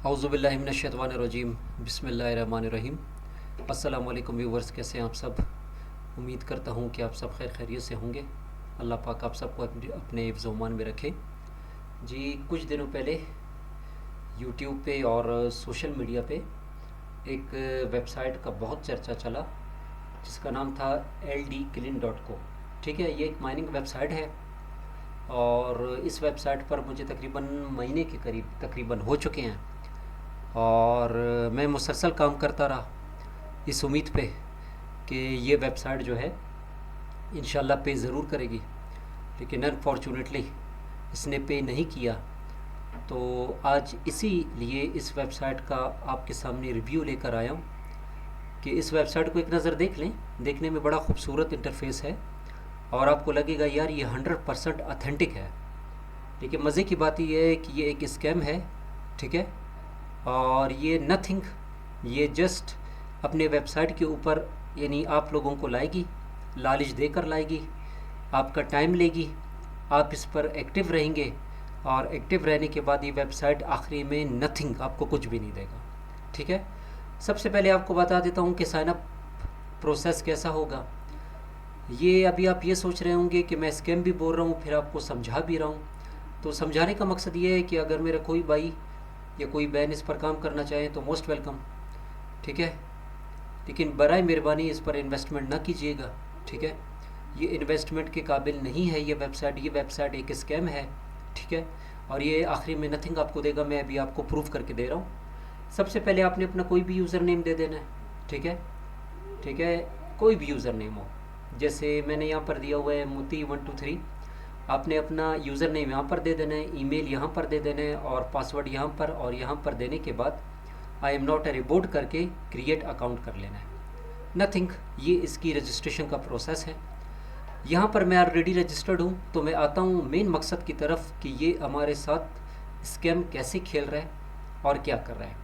औज़ुबिल्लाहि मिनश्शैतानिर्रजीम बिस्मिल्लाहिर्रहमानिर्रहीम। अस्सलाम वालेकुम व्यूवर्स, कैसे हैं आप सब। उम्मीद करता हूँ कि आप सब खैर खैरियत से होंगे। अल्लाह पाक आप सबको अपने हिफ्ज़-ओ-मान में रखे। जी, कुछ दिनों पहले यूट्यूब पे और सोशल मीडिया पे एक वेबसाइट का बहुत चर्चा चला जिसका नाम था ldclean.co। ठीक है, ये एक माइनिंग वेबसाइट है और इस वेबसाइट पर मुझे तकरीबन महीने के करीब तकरीबन हो चुके हैं और मैं मुसलसल काम करता रहा इस उम्मीद पे कि ये वेबसाइट जो है इंशाल्लाह पे ज़रूर करेगी, लेकिन अनफॉर्चुनेटली इसने पे नहीं किया। तो आज इसीलिए इस वेबसाइट का आपके सामने रिव्यू लेकर आया हूँ कि इस वेबसाइट को एक नज़र देख लें। देखने में बड़ा खूबसूरत इंटरफेस है और आपको लगेगा यार ये 100% ऑथेंटिक है। लेकिन मज़े की बात यह है कि ये एक स्कैम है, ठीक है। और ये नथिंग, ये जस्ट अपने वेबसाइट के ऊपर यानी आप लोगों को लाएगी, लालच देकर लाएगी, आपका टाइम लेगी, आप इस पर एक्टिव रहेंगे और एक्टिव रहने के बाद ये वेबसाइट आखिरी में नथिंग, आपको कुछ भी नहीं देगा, ठीक है। सबसे पहले आपको बता देता हूँ कि साइन अप प्रोसेस कैसा होगा। ये अभी आप ये सोच रहे होंगे कि मैं स्कैम भी बोल रहा हूँ फिर आपको समझा भी रहा हूँ। तो समझाने का मकसद ये है कि अगर मेरा कोई भाई या कोई बहन इस पर काम करना चाहे तो मोस्ट वेलकम, ठीक है। लेकिन बराए मेहरबानी इस पर इन्वेस्टमेंट ना कीजिएगा, ठीक है। ये इन्वेस्टमेंट के काबिल नहीं है ये वेबसाइट एक स्कैम है, ठीक है। और ये आखिरी में नथिंग आपको देगा, मैं अभी आपको प्रूफ करके दे रहा हूँ। सबसे पहले आपने अपना कोई भी यूज़र नेम दे देना है, ठीक है, ठीक है। कोई भी यूज़र नेम हो, जैसे मैंने यहाँ पर दिया हुआ है मोती123। आपने अपना यूज़र नेम यहाँ पर दे देना है, ईमेल यहाँ पर दे देना है और पासवर्ड यहाँ पर, और यहाँ पर देने के बाद I am not a robot करके क्रिएट अकाउंट कर लेना है। नथिंग, ये इसकी रजिस्ट्रेशन का प्रोसेस है। यहाँ पर मैं ऑलरेडी रजिस्टर्ड हूँ, तो मैं आता हूँ मेन मकसद की तरफ कि ये हमारे साथ स्कैम कैसे खेल रहा है और क्या कर रहा है।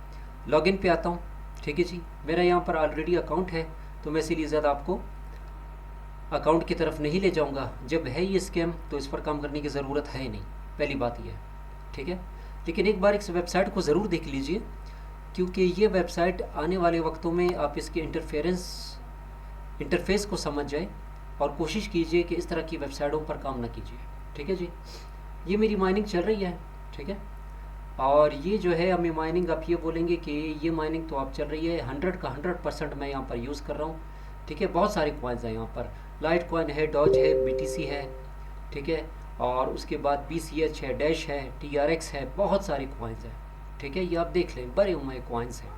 लॉगिन पे आता हूँ, ठीक है जी। मेरा यहाँ पर ऑलरेडी अकाउंट है तो मैं इसीलिए ज़्यादा आपको अकाउंट की तरफ नहीं ले जाऊंगा। जब है ये स्कैम तो इस पर काम करने की ज़रूरत है ही नहीं, पहली बात ये है, ठीक है। लेकिन एक बार इस वेबसाइट को ज़रूर देख लीजिए, क्योंकि ये वेबसाइट आने वाले वक्तों में आप इसके इंटरफेस को समझ जाए और कोशिश कीजिए कि इस तरह की वेबसाइटों पर काम ना कीजिए, ठीक है जी। ये मेरी माइनिंग चल रही है, ठीक है। और ये जो है हमें माइनिंग, आप ये बोलेंगे कि ये माइनिंग तो आप चल रही है 100 का 100% मैं यहाँ पर यूज़ कर रहा हूँ, ठीक है। बहुत सारे कॉइन्स हैं यहाँ पर, लाइट कॉइन है, डॉज है, BTC है, ठीक है। और उसके बाद BCH है, डैश है, TRX है, बहुत सारे कॉइन्स हैं, ठीक है। ये आप देख लें, बड़े हुए कॉइन्स हैं।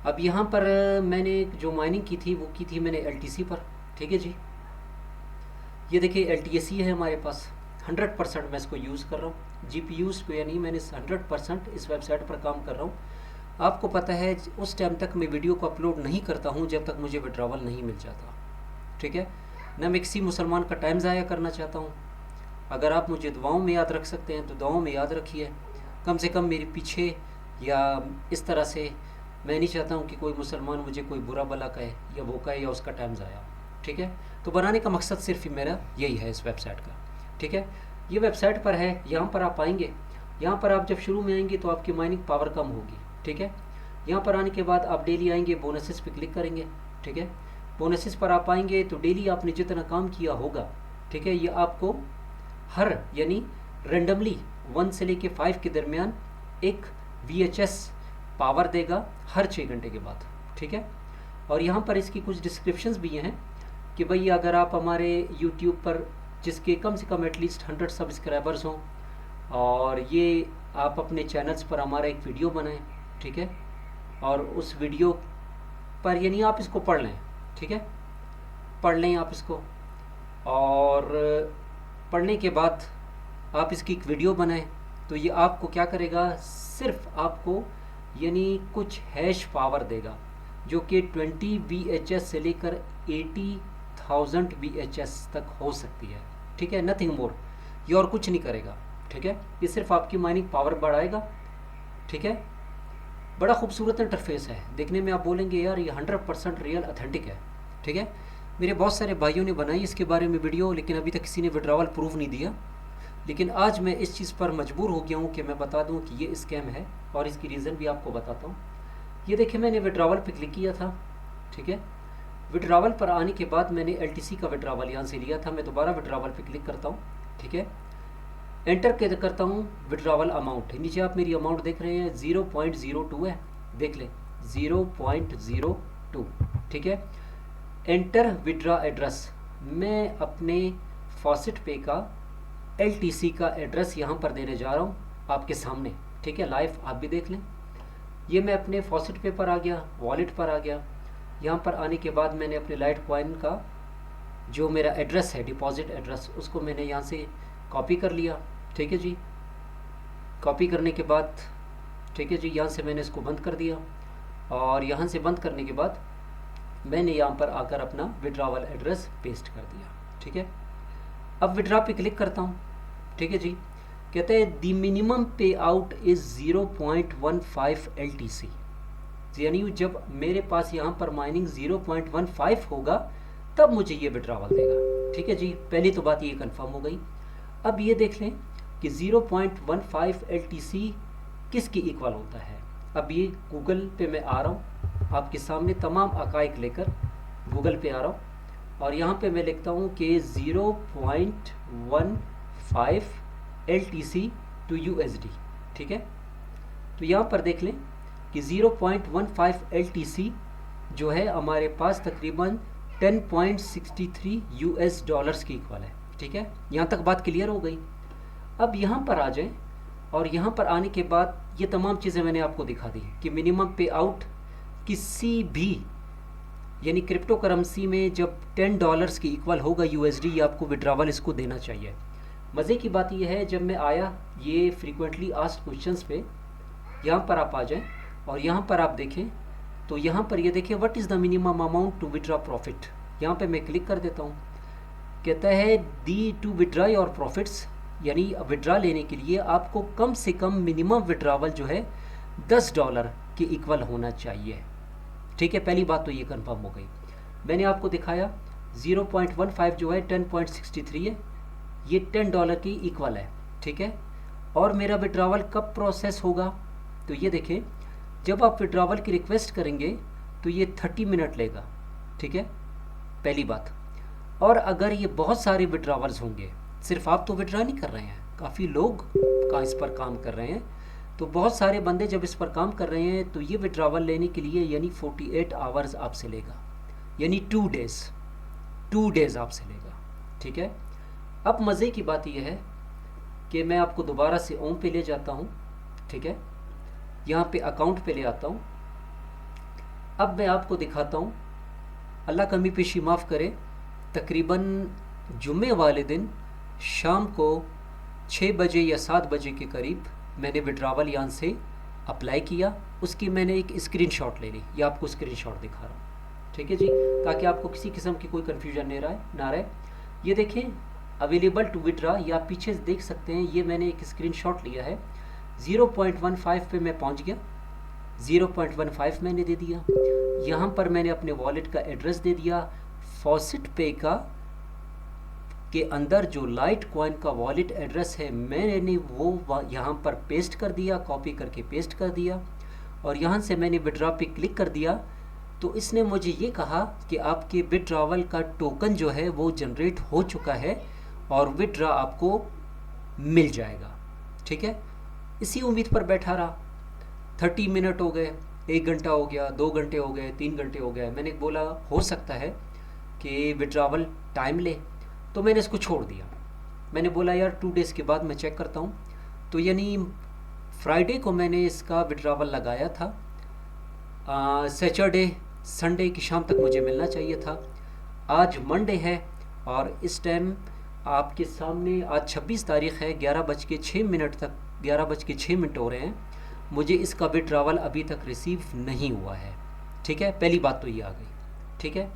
अब यहाँ पर मैंने जो माइनिंग की थी वो की थी मैंने LTC पर, ठीक है जी। ये देखिए LTC है हमारे पास, 100% मैं इसको यूज़ कर रहा हूँ। GPUs पे यानी मैंने 100% इस वेबसाइट पर काम कर रहा हूँ। आपको पता है उस टाइम तक मैं वीडियो को अपलोड नहीं करता हूँ जब तक मुझे विड्रॉवल नहीं मिल जाता, ठीक है। न मैं किसी मुसलमान का टाइम ज़ाया करना चाहता हूँ। अगर आप मुझे दुआओं में याद रख सकते हैं तो दुआओं में याद रखिए, कम से कम मेरे पीछे, या इस तरह से मैं नहीं चाहता हूँ कि कोई मुसलमान मुझे कोई बुरा भला कहे या वो कहे या उसका टाइम ज़ाया, ठीक है। तो बनाने का मकसद सिर्फ मेरा यही है इस वेबसाइट का, ठीक है। ये वेबसाइट पर है, यहाँ पर आप आएंगे, यहाँ पर आप जब शुरू में आएंगे तो आपकी माइनिंग पावर कम होगी, ठीक है। यहाँ पर आने के बाद आप डेली आएंगे, बोनसेस पे क्लिक करेंगे, ठीक है। बोनसेस पर आप आएंगे तो डेली आपने जितना काम किया होगा, ठीक है, ये आपको हर यानी रेंडमली 1 से लेके 5 के दरमियान एक VHS पावर देगा हर 6 घंटे के बाद, ठीक है। और यहाँ पर इसकी कुछ डिस्क्रिप्शंस भी हैं कि भाई अगर आप हमारे YouTube पर, जिसके कम से कम एटलीस्ट 100 सब्सक्राइबर्स हों, और ये आप अपने चैनल्स पर हमारा एक वीडियो बनाएं, ठीक है, और उस वीडियो पर यानी आप इसको पढ़ लें, ठीक है, पढ़ लें आप इसको, और पढ़ने के बाद आप इसकी एक वीडियो बनाएं, तो ये आपको क्या करेगा, सिर्फ आपको यानी कुछ हैश पावर देगा जो कि 20 VHS से लेकर 80,000 VHS तक हो सकती है, ठीक है, नथिंग मोर। ये और कुछ नहीं करेगा, ठीक है। ये सिर्फ आपकी माइनिंग पावर बढ़ाएगा, ठीक है। बड़ा खूबसूरत इंटरफेस है, देखने में आप बोलेंगे यार ये 100% रियल ऑथेंटिक है, ठीक है। मेरे बहुत सारे भाइयों ने बनाई इसके बारे में वीडियो, लेकिन अभी तक किसी ने विड्रॉवल प्रूफ नहीं दिया। लेकिन आज मैं इस चीज़ पर मजबूर हो गया हूँ कि मैं बता दूँ कि ये स्कैम है, और इसकी रीज़न भी आपको बताता हूँ। ये देखिए, मैंने विड्रावल पे क्लिक किया था, ठीक है। विड्रावल पर आने के बाद मैंने LTC का विड्रावल यहाँ से लिया था। मैं दोबारा विड्रावल पे क्लिक करता हूँ, ठीक है। एंटर करता हूँ विड्रावल अमाउंट। नीचे आप मेरी अमाउंट देख रहे हैं 0.02 है, देख लें 0.02, ठीक है। एंटर विड्रा एड्रेस, मैं अपने फॉसिट पे का LTC का एड्रेस यहाँ पर देने जा रहा हूँ आपके सामने, ठीक है। लाइव आप भी देख लें। ये मैं अपने फॉसिट पे पर आ गया, वॉलेट पर आ गया। यहाँ पर आने के बाद मैंने अपने लाइट कॉइन का जो मेरा एड्रेस है, डिपॉजिट एड्रेस, उसको मैंने यहाँ से कॉपी कर लिया, ठीक है जी। कॉपी करने के बाद, ठीक है जी, यहाँ से मैंने इसको बंद कर दिया, और यहाँ से बंद करने के बाद मैंने यहाँ पर आकर अपना विड्रावल एड्रेस पेस्ट कर दिया, ठीक है। अब विड्रा पे क्लिक करता हूँ, ठीक है जी। कहते हैं द मिनिमम पे आउट इज़ 0.15 LTC, यानी जब मेरे पास यहाँ पर माइनिंग 0.15 होगा तब मुझे ये विड्रावल देगा, ठीक है जी। पहली तो बात ये कंफर्म हो गई। अब ये देख लें कि 0.15 LTC किसकी इक्वल होता है। अब ये गूगल पे मैं आ रहा हूँ, आपके सामने तमाम हक़ाइक़ लेकर गूगल पे आ रहा हूँ, और यहाँ पे मैं लिखता हूँ कि 0.15 LTC टू USD, ठीक है। तो यहाँ पर देख लें कि 0.15 LTC जो है हमारे पास तकरीबन 10.63 US डॉलर्स की इक्वल है, ठीक है। यहाँ तक बात क्लियर हो गई। अब यहाँ पर आ जाएं, और यहाँ पर आने के बाद ये तमाम चीज़ें मैंने आपको दिखा दी कि मिनिमम पे आउट किसी भी यानी क्रिप्टो करेंसी में जब $10 की इक्वल होगा USD, ये आपको विड्रावल इसको देना चाहिए। मज़े की बात यह है, जब मैं आया ये फ्रीक्वेंटली आस्क्ड क्वेश्चंस पे, यहाँ पर आप आ जाएं और यहाँ पर आप देखें तो यहाँ पर ये देखें what is the minimum amount to withdraw profit. यहाँ पे मैं क्लिक कर देता हूँ। कहता है the to withdraw your profits, यानी विड्रा लेने के लिए आपको कम से कम मिनिमम विड्रावल जो है $10 के इक्वल होना चाहिए, ठीक है। पहली बात तो ये कंफर्म हो गई। मैंने आपको दिखाया 0.15 जो है 10.63 है, ये $10 की इक्वल है, ठीक है। और मेरा विड्रावल कब प्रोसेस होगा, तो ये देखें जब आप विड्रावल की रिक्वेस्ट करेंगे तो ये 30 मिनट लेगा, ठीक है, पहली बात। और अगर ये बहुत सारे विड्रावल्स होंगे, सिर्फ आप तो विड्रा नहीं कर रहे हैं, काफ़ी लोग इस पर काम कर रहे हैं, तो बहुत सारे बंदे जब इस पर काम कर रहे हैं तो ये विड्रावल लेने के लिए यानी 48 आवर्स आपसे लेगा, यानी 2 डेज़ आपसे लेगा, ठीक है। अब मज़े की बात यह है कि मैं आपको दोबारा से ओम पे ले जाता हूँ, ठीक है। यहाँ पे अकाउंट पे ले आता हूँ। अब मैं आपको दिखाता हूँ, अल्लाह कमी पेशी माफ़ करे, तकरीबन जुम्मे वाले दिन शाम को 6 बजे या 7 बजे के करीब मैंने विड्रावल यहाँ से अप्लाई किया। उसकी मैंने एक स्क्रीनशॉट ले ली, ये आपको स्क्रीनशॉट दिखा रहा हूँ, ठीक है जी, ताकि आपको किसी किस्म की कोई कन्फ्यूजन ना रहे। ये देखें अवेलेबल टू विड्रा, या आप पीछे देख सकते हैं, ये मैंने एक स्क्रीनशॉट लिया है। 0.15 पे मैं पहुंच गया, 0.15 मैंने दे दिया। यहाँ पर मैंने अपने वॉलेट का एड्रेस दे दिया। फॉसिट पे का के अंदर जो लाइट कॉइन का वॉलेट एड्रेस है मैंने वो यहाँ पर पेस्ट कर दिया, कॉपी करके पेस्ट कर दिया, और यहाँ से मैंने विड्रा पे क्लिक कर दिया तो इसने मुझे ये कहा कि आपके विड्रावल का टोकन जो है वो जनरेट हो चुका है और विड्रा आपको मिल जाएगा, ठीक है। इसी उम्मीद पर बैठा रहा। 30 मिनट हो गए, 1 घंटा हो गया, 2 घंटे हो गए, 3 घंटे हो गए। मैंने बोला हो सकता है कि विड्रावल टाइम ले, तो मैंने इसको छोड़ दिया। मैंने बोला यार 2 डेज़ के बाद मैं चेक करता हूँ। तो यानी फ्राइडे को मैंने इसका विड्रावल लगाया था, सैटरडे संडे की शाम तक मुझे मिलना चाहिए था। आज मंडे है और इस टाइम आपके सामने आज 26 तारीख़ है, 11:06 तक 11:06 हो रहे हैं। मुझे इसका विड्रावल अभी तक रिसीव नहीं हुआ है, ठीक है। पहली बात तो ये आ गई, ठीक है।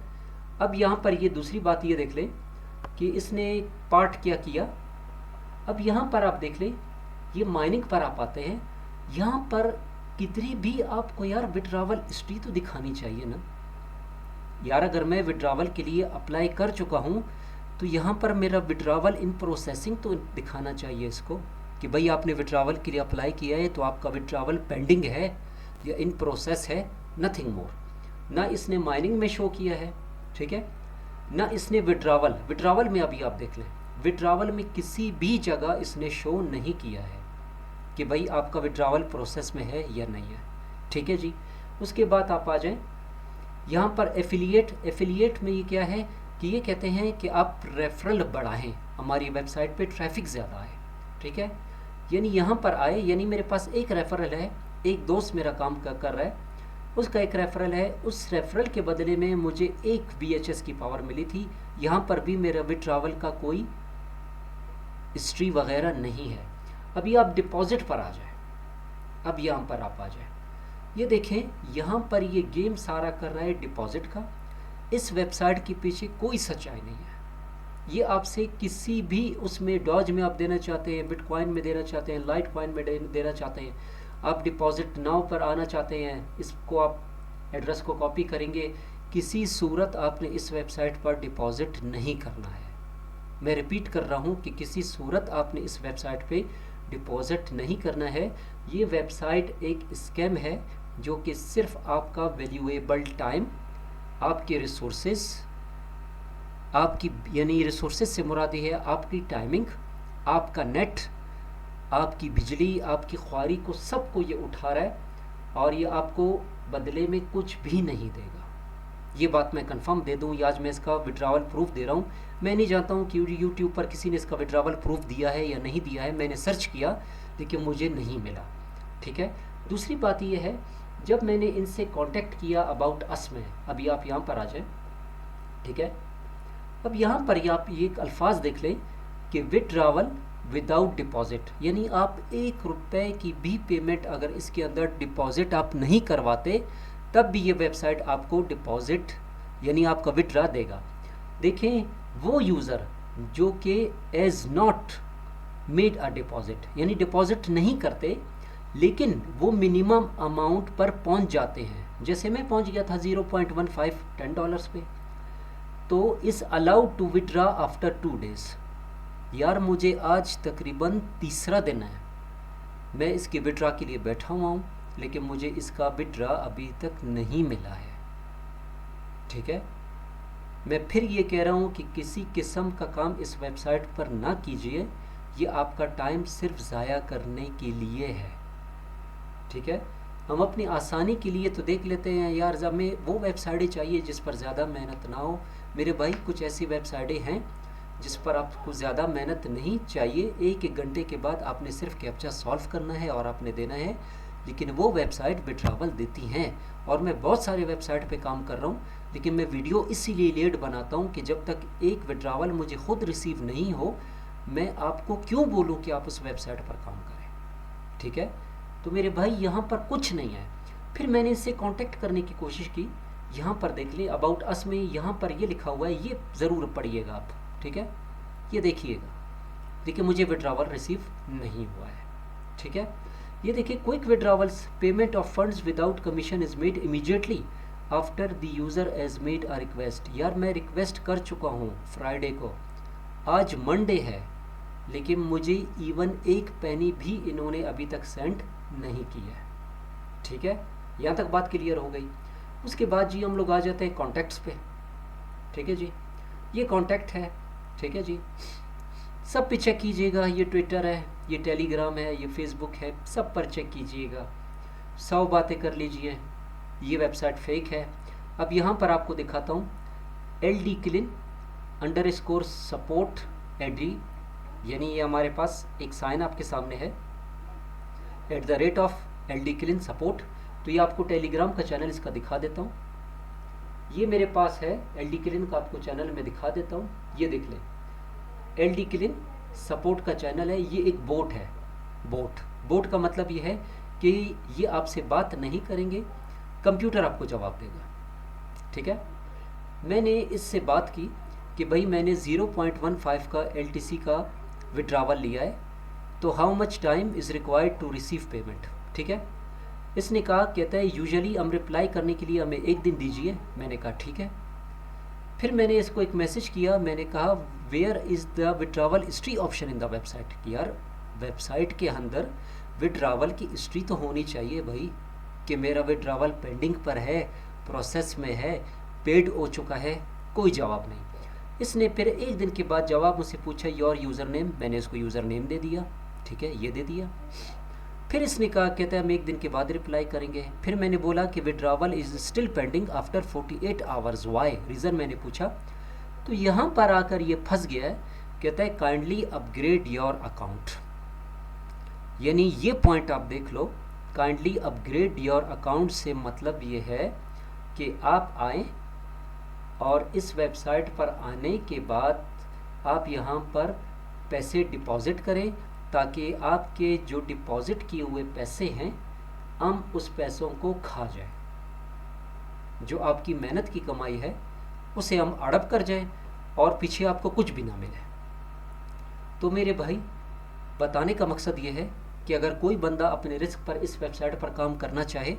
अब यहाँ पर ये दूसरी बात ये देख लें कि इसने पार्ट क्या किया। अब यहाँ पर आप देख लें, ये माइनिंग पर आप आते हैं, यहाँ पर कितनी भी आपको यार विड्रावल हिस्ट्री तो दिखानी चाहिए ना यार। अगर मैं विड्रावल के लिए अप्लाई कर चुका हूँ तो यहाँ पर मेरा विड्रावल इन प्रोसेसिंग तो दिखाना चाहिए इसको कि भाई आपने विड्रावल के लिए अप्लाई किया है तो आपका विड्रावल पेंडिंग है या इन प्रोसेस है, नथिंग मोर। ना इसने माइनिंग में शो किया है, ठीक है, ना इसने विड्रावल में अभी आप देख लें, विड्रावल में किसी भी जगह इसने शो नहीं किया है कि भाई आपका विड्रावल प्रोसेस में है या नहीं है, ठीक है जी। उसके बाद आप आ जाएं यहाँ पर एफिलिएट में ये क्या है कि ये कहते हैं कि आप रेफरल बढ़ाएं, हमारी वेबसाइट पे ट्रैफिक ज़्यादा है, ठीक है। यानी यहाँ पर आए, यानी मेरे पास एक रेफरल है, एक दोस्त मेरा काम कर रहा है, उसका एक रेफरल है, उस रेफरल के बदले में मुझे एक VHS की पावर मिली थी। यहाँ पर भी मेरा विड्रावल का कोई हिस्ट्री वगैरह नहीं है। अभी आप डिपॉजिट पर आ जाए, अब यहाँ पर आप आ जाए, ये देखें यहाँ पर ये गेम सारा कर रहा है डिपॉजिट का। इस वेबसाइट के पीछे कोई सच्चाई नहीं है। ये आपसे किसी भी उसमें डॉज में आप देना चाहते हैं, बिटकॉइन में देना चाहते हैं, लाइट कॉइन में देना चाहते हैं, आप डिपॉजिट नाउ पर आना चाहते हैं, इसको आप एड्रेस को कॉपी करेंगे, किसी सूरत आपने इस वेबसाइट पर डिपॉजिट नहीं करना है। मैं रिपीट कर रहा हूँ कि किसी सूरत आपने इस वेबसाइट पे डिपॉजिट नहीं करना है। ये वेबसाइट एक स्कैम है जो कि सिर्फ आपका वैल्यूएबल टाइम, आपके रिसोर्सेज, आपकी यानी रिसोर्सेज से मुराद है आपकी टाइमिंग, आपका नेट, आपकी बिजली, आपकी ख्वारी को सबको ये उठा रहा है और ये आपको बदले में कुछ भी नहीं देगा। ये बात मैं कंफर्म दे दूँ, आज मैं इसका विड्रावल प्रूफ दे रहा हूँ। मैं नहीं जानता हूँ कि यूट्यूब पर किसी ने इसका विड्रावल प्रूफ दिया है या नहीं दिया है, मैंने सर्च किया लेकिन मुझे नहीं मिला, ठीक है। दूसरी बात ये है, जब मैंने इनसे कांटेक्ट किया अबाउट अस में, अभी आप यहाँ पर आ जाए, ठीक है। अब यहाँ पर आप ये एक अल्फाज देख लें कि विड्रावल विदाउट डिपॉजिट, यानी आप ₹1 की भी पेमेंट अगर इसके अंदर डिपॉजिट आप नहीं करवाते तब भी ये वेबसाइट आपको डिपॉजिट यानी आपका विड्रा देगा। देखें वो यूज़र जो कि has not made a deposit, यानी डिपॉजिट नहीं करते लेकिन वो मिनिमम अमाउंट पर पहुंच जाते हैं, जैसे मैं पहुंच गया था 0.15 $10 पे, तो is allowed to withdraw after 2 days। यार मुझे आज तकरीबन तीसरा दिन है मैं इसके विड्रा के लिए बैठा हुआ हूँ, लेकिन मुझे इसका विड्रा अभी तक नहीं मिला है, ठीक है। मैं फिर ये कह रहा हूँ कि किसी किस्म का काम इस वेबसाइट पर ना कीजिए, ये आपका टाइम सिर्फ ज़ाया करने के लिए है, ठीक है। हम अपनी आसानी के लिए तो देख लेते हैं यार, जब हमें वो वेबसाइटें चाहिए जिस पर ज़्यादा मेहनत ना हो। मेरे भाई कुछ ऐसी वेबसाइटें हैं जिस पर आपको ज़्यादा मेहनत नहीं चाहिए, 1-1 घंटे के बाद आपने सिर्फ कैप्चा सॉल्व करना है और आपने देना है, लेकिन वो वेबसाइट विड्रावल देती हैं। और मैं बहुत सारे वेबसाइट पे काम कर रहा हूँ, लेकिन मैं वीडियो इसीलिए लेट बनाता हूँ कि जब तक एक विड्रावल मुझे खुद रिसीव नहीं हो, मैं आपको क्यों बोलूँ कि आप उस वेबसाइट पर काम करें, ठीक है। तो मेरे भाई यहाँ पर कुछ नहीं है। फिर मैंने इससे कांटेक्ट करने की कोशिश की, यहाँ पर देख लें अबाउट अस में यहाँ पर ये लिखा हुआ है, ये ज़रूर पढ़िएगा आप, ठीक है, ये देखिएगा। देखिए मुझे विड्रावल रिसीव नहीं हुआ है, ठीक है। ये देखिए quick withdrawals, payment of funds without commission is made immediately after the user has made a request. यार मैं रिक्वेस्ट कर चुका हूँ फ्राइडे को, आज मंडे है, लेकिन मुझे इवन 1 पैनी भी इन्होंने अभी तक सेंड नहीं किया है, ठीक है। यहाँ तक बात क्लियर हो गई। उसके बाद जी हम लोग आ जाते हैं कॉन्टैक्ट्स पे, ठीक है जी। ये कॉन्टैक्ट है, ठीक है जी, सब पे चेक कीजिएगा। ये ट्विटर है, ये टेलीग्राम है, ये फेसबुक है, सब पर चेक कीजिएगा, 100 बातें कर लीजिए। ये वेबसाइट फेक है। अब यहाँ पर आपको दिखाता हूँ LDClean_support एडी, यानी ये हमारे पास एक साइन आपके सामने है @LDClean_support। तो ये आपको टेलीग्राम का चैनल इसका दिखा देता हूँ। ये मेरे पास है LDClean का, आपको चैनल में दिखा देता हूँ। ये देख लें LDClean_support का चैनल है। ये एक बोट है, बोट का मतलब ये है कि ये आपसे बात नहीं करेंगे, कंप्यूटर आपको जवाब देगा, ठीक है। मैंने इससे बात की कि भाई मैंने 0.15 का LTC का विड्रावल लिया है, तो how much time is required to receive payment, ठीक है। इसने कहा, कहता है यूजुअली हम रिप्लाई करने के लिए हमें 1 दिन दीजिए। मैंने कहा ठीक है। फिर मैंने इसको एक मैसेज किया, मैंने कहा where is the withdrawal history option in the website, कि यार वेबसाइट के अंदर विड्रावल की हिस्ट्री तो होनी चाहिए भाई, कि मेरा विड्रावल पेंडिंग पर है, प्रोसेस में है, पेड हो चुका है। कोई जवाब नहीं। इसने फिर एक दिन के बाद जवाब मुझसे पूछा योर यूज़र नेम, मैंने इसको यूज़र नेम दे दिया, ठीक है, ये दे दिया। फिर इसने कहा, कहता है हम एक दिन के बाद रिप्लाई करेंगे। फिर मैंने बोला कि withdrawal is still pending after 48 hours, why, reason मैंने पूछा। तो यहाँ पर आकर ये फंस गया है, कहता है काइंडली अपग्रेड योर अकाउंट। यानी ये पॉइंट आप देख लो, काइंडली अपग्रेड योर अकाउंट से मतलब ये है कि आप आएँ और इस वेबसाइट पर आने के बाद आप यहाँ पर पैसे डिपॉज़िट करें, ताकि आपके जो डिपॉज़िट किए हुए पैसे हैं हम उस पैसों को खा जाएं, जो आपकी मेहनत की कमाई है उसे हम हड़प कर जाएं और पीछे आपको कुछ भी ना मिले। तो मेरे भाई, बताने का मकसद ये है कि अगर कोई बंदा अपने रिस्क पर इस वेबसाइट पर काम करना चाहे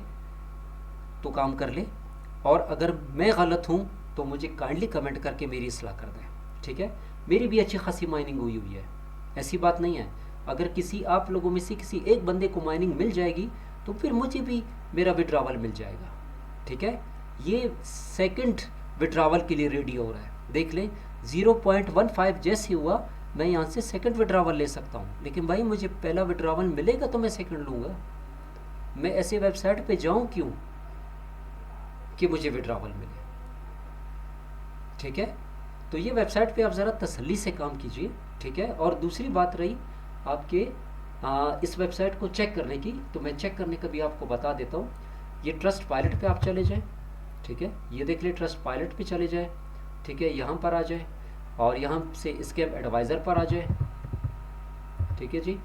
तो काम कर ले, और अगर मैं गलत हूँ तो मुझे काइंडली कमेंट करके मेरी इस्लाह कर दें, ठीक है। मेरी भी अच्छी खासी माइनिंग हुई है, ऐसी बात नहीं है। अगर किसी आप लोगों में से किसी एक बंदे को माइनिंग मिल जाएगी तो फिर मुझे भी मेरा विड्रावल मिल जाएगा, ठीक है। ये सेकंड विड्रावल के लिए रेडी हो रहा है, देख लें। 0.15 जैसे हुआ मैं यहाँ से सेकंड विड्रावल ले सकता हूँ, लेकिन भाई मुझे पहला विड्रावल मिलेगा तो मैं सेकंड लूँगा। मैं ऐसे वेबसाइट पे जाऊँ क्यों कि मुझे विड्रावल मिले, ठीक है। तो ये वेबसाइट पे आप ज़रा तसल्ली से काम कीजिए, ठीक है। और दूसरी बात रही आपके इस वेबसाइट को चेक करने की, तो मैं चेक करने का भी आपको बता देता हूँ। ये ट्रस्ट पायलट पे आप चले जाएं, ठीक है, ये देख ले, ट्रस्ट पायलट पे चले जाएं, ठीक है, यहाँ पर आ जाए और यहाँ से स्कैम एडवाइज़र पर आ जाए, ठीक है जी,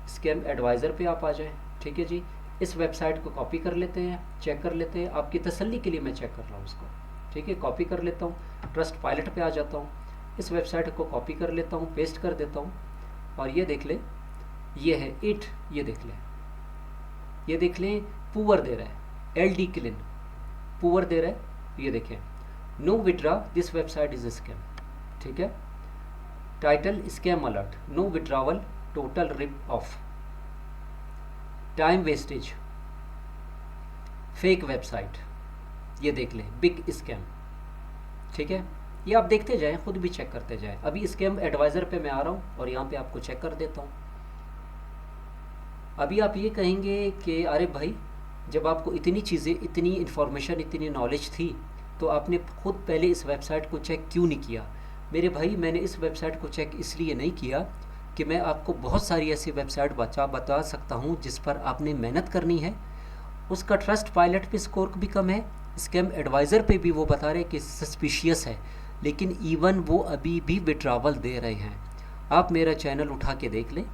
स्कैम एडवाइज़र पे आप आ जाए, ठीक है जी। इस वेबसाइट को कॉपी कर लेते हैं, चेक कर लेते हैं, आपकी तसल्ली के लिए मैं चेक कर रहा हूँ इसको, ठीक है। कॉपी कर लेता हूँ, ट्रस्ट पायलट पे आ जाता हूँ, इस वेबसाइट को कॉपी कर लेता हूँ, पेस्ट कर देता हूँ, और ये देख ले, ये है इट, ये देख लें, ये देख लें, पुअर दे रहा है, LD क्लीन पुअर दे रहा है, ये देखें, no withdraw this website is scam, ठीक है। Title scam alert, no withdrawal, total rip off, time wastage, fake website, ये देख लें, बिग स्कैम, ठीक है। ये आप देखते जाएं, खुद भी चेक करते जाएं। अभी स्कैम एडवाइज़र पे मैं आ रहा हूँ और यहाँ पे आपको चेक कर देता हूँ। अभी आप ये कहेंगे कि अरे भाई, जब आपको इतनी चीज़ें, इतनी इन्फॉर्मेशन, इतनी नॉलेज थी तो आपने खुद पहले इस वेबसाइट को चेक क्यों नहीं किया। मेरे भाई, मैंने इस वेबसाइट को चेक इसलिए नहीं किया कि मैं आपको बहुत सारी ऐसी वेबसाइट बता सकता हूँ जिस पर आपने मेहनत करनी है, उसका ट्रस्ट पायलट पे स्कोर भी कम है, स्कैम एडवाइज़र पे भी वो बता रहे कि सस्पिशियस है, लेकिन इवन वो अभी भी विड्रावल दे रहे हैं। आप मेरा चैनल उठा के देख लें,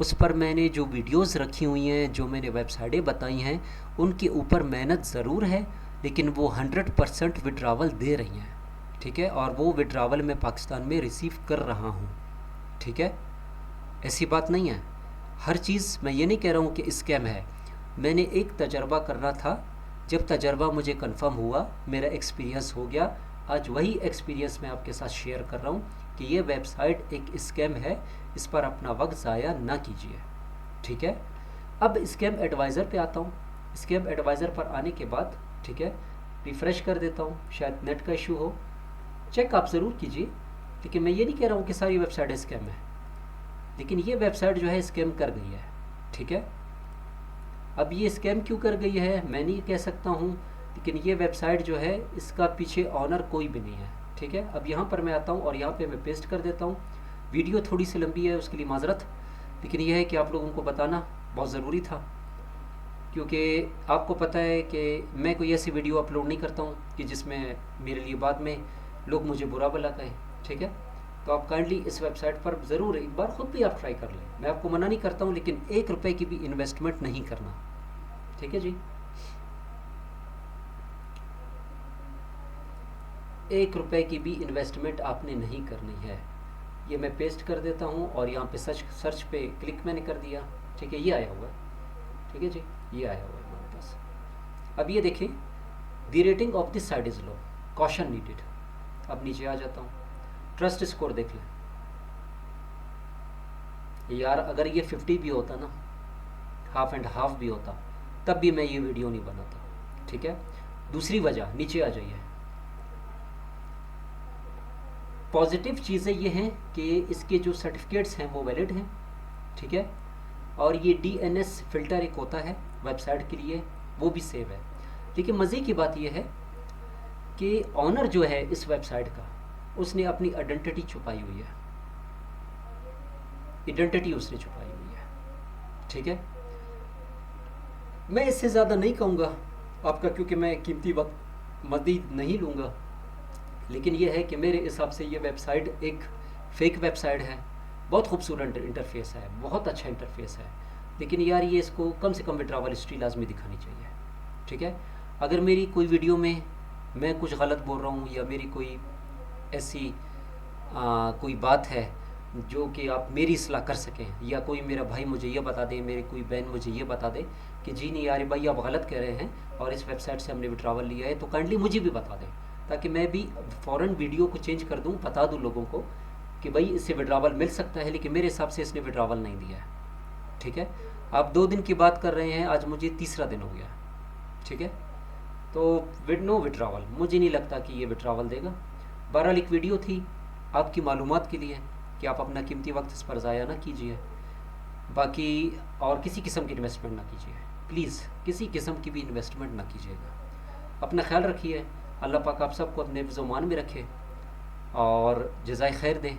उस पर मैंने जो वीडियोस रखी हुई हैं, जो मैंने वेबसाइटें बताई हैं, उनके ऊपर मेहनत ज़रूर है, लेकिन वो 100% विड्रावल दे रही हैं, ठीक है। और वो विड्रावल मैं पाकिस्तान में रिसीव कर रहा हूँ, ठीक है। ऐसी बात नहीं है। हर चीज़ मैं ये नहीं कह रहा हूँ कि स्कैम है। मैंने एक तजर्बा करना था, जब तजर्बा मुझे कंफर्म हुआ, मेरा एक्सपीरियंस हो गया, आज वही एक्सपीरियंस मैं आपके साथ शेयर कर रहा हूँ कि ये वेबसाइट एक स्कैम है, इस पर अपना वक्त ज़ाया ना कीजिए, ठीक है। अब स्कैम एडवाइज़र पे आता हूँ। स्कैम एडवाइज़र पर आने के बाद, ठीक है, रिफ़्रेश कर देता हूँ, शायद नेट का इशू हो, चेक आप ज़रूर कीजिए। लेकिन मैं ये नहीं कह रहा हूँ कि सारी वेबसाइट स्कैम है, लेकिन ये वेबसाइट जो है स्कैम कर गई है, ठीक है। अब ये स्कैम क्यों कर गई है मैं नहीं कह सकता हूँ, लेकिन ये वेबसाइट जो है इसका पीछे ऑनर कोई भी नहीं है, ठीक है। अब यहाँ पर मैं आता हूँ और यहाँ पे मैं पेस्ट कर देता हूँ। वीडियो थोड़ी सी लंबी है, उसके लिए माजरत, लेकिन यह है कि आप लोगों को बताना बहुत ज़रूरी था, क्योंकि आपको पता है कि मैं कोई ऐसी वीडियो अपलोड नहीं करता हूँ कि जिसमें मेरे लिए बाद में लोग मुझे बुरा भला कहें, ठीक है। तो आप काइंडली इस वेबसाइट पर ज़रूर एक बार ख़ुद भी आप ट्राई कर लें। मैं आपको मना नहीं करता हूँ, लेकिन 1 रुपये की भी इन्वेस्टमेंट नहीं करना, ठीक है जी। 1 रुपये की भी इन्वेस्टमेंट आपने नहीं करनी है। ये मैं पेस्ट कर देता हूँ और यहाँ पे सर्च पे क्लिक मैंने कर दिया, ठीक है, ये आया हुआ है, ठीक है जी, ये आया हुआ है हमारे पास। अब ये देखें, the rating of this site is low, caution needed. अब नीचे आ जाता हूँ, ट्रस्ट स्कोर देख लें यार, अगर ये 50 भी होता ना, हाफ एंड हाफ भी होता, तब भी मैं ये वीडियो नहीं बनाता। ठीक है, दूसरी वजह, नीचे आ जाइए। पॉजिटिव चीज़ें ये हैं कि इसके जो सर्टिफिकेट्स हैं वो वैलिड हैं। ठीक है, और ये DNS फ़िल्टर एक होता है वेबसाइट के लिए, वो भी सेव है। लेकिन मज़े की बात यह है कि ऑनर जो है इस वेबसाइट का, उसने अपनी आइडेंटिटी छुपाई हुई है, आइडेंटिटी उसने छुपाई हुई है। ठीक है, मैं इससे ज़्यादा नहीं कहूँगा आपका, क्योंकि मैं कीमती वक्त मज़ीद नहीं लूँगा। लेकिन यह है कि मेरे हिसाब से ये वेबसाइट एक फ़ेक वेबसाइट है। बहुत खूबसूरत इंटरफेस है, बहुत अच्छा इंटरफेस है, लेकिन यार ये इसको कम से कम विड्रॉवल हिस्ट्री लाजमी दिखानी चाहिए। ठीक है, अगर मेरी कोई वीडियो में मैं कुछ गलत बोल रहा हूँ या मेरी कोई ऐसी कोई बात है जो कि आप मेरी इस्लाह कर सकें, या कोई मेरा भाई मुझे ये बता दे, मेरी कोई बहन मुझे ये बता दे कि जी नहीं यार भाई आप गलत कह रहे हैं और इस वेबसाइट से हमने विड्रॉवल लिया है, तो काइंडली मुझे भी बता दें, ताकि मैं भी फ़ौरन वीडियो को चेंज कर दूँ, बता दूँ लोगों को कि भाई इससे विड्रॉवल मिल सकता है, लेकिन मेरे हिसाब से इसने विड्रॉवल नहीं दिया है। ठीक है, आप 2 दिन की बात कर रहे हैं, आज मुझे तीसरा दिन हो गया। ठीक है, तो नो विड्रॉवल, मुझे नहीं लगता कि ये विड्रॉवल देगा। बहरहाल एक वीडियो थी आपकी मालूमात के लिए कि आप अपना कीमती वक्त इस पर ज़ाया ना कीजिए, बाकी और किसी किस्म की इन्वेस्टमेंट ना कीजिए, प्लीज़ किसी किस्म की भी इन्वेस्टमेंट ना कीजिएगा। अपना ख्याल रखिए, अल्लाह पाक आप सबको अपने हिफ्ज़-ओ-मान में रखे और जज़ाए खैर दें।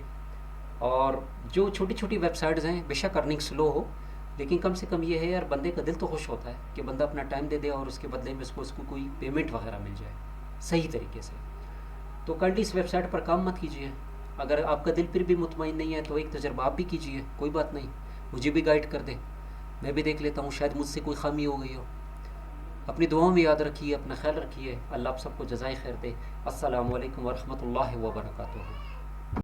और जो छोटी छोटी वेबसाइट्स हैं, बेशक अर्निंग स्लो हो, लेकिन कम से कम ये है यार, बंदे का दिल तो खुश होता है कि बंदा अपना टाइम दे दे और उसके बदले में उसको कोई पेमेंट वगैरह मिल जाए सही तरीके से। तो कल इस वेबसाइट पर काम मत कीजिए। अगर आपका दिल फिर भी मुतमईन नहीं है तो एक तजर्बा आप भी कीजिए, कोई बात नहीं, मुझे भी गाइड कर दे, मैं भी देख लेता हूँ, शायद मुझसे कोई खामी हो गई हो। अपनी दुआओं में याद रखिए, अपना ख्याल रखिए, अल्लाह आप सबको जज़ाए खैर दे। अस्सलामु अलैकुम वरहमतुल्लाहि व बरकातुहू।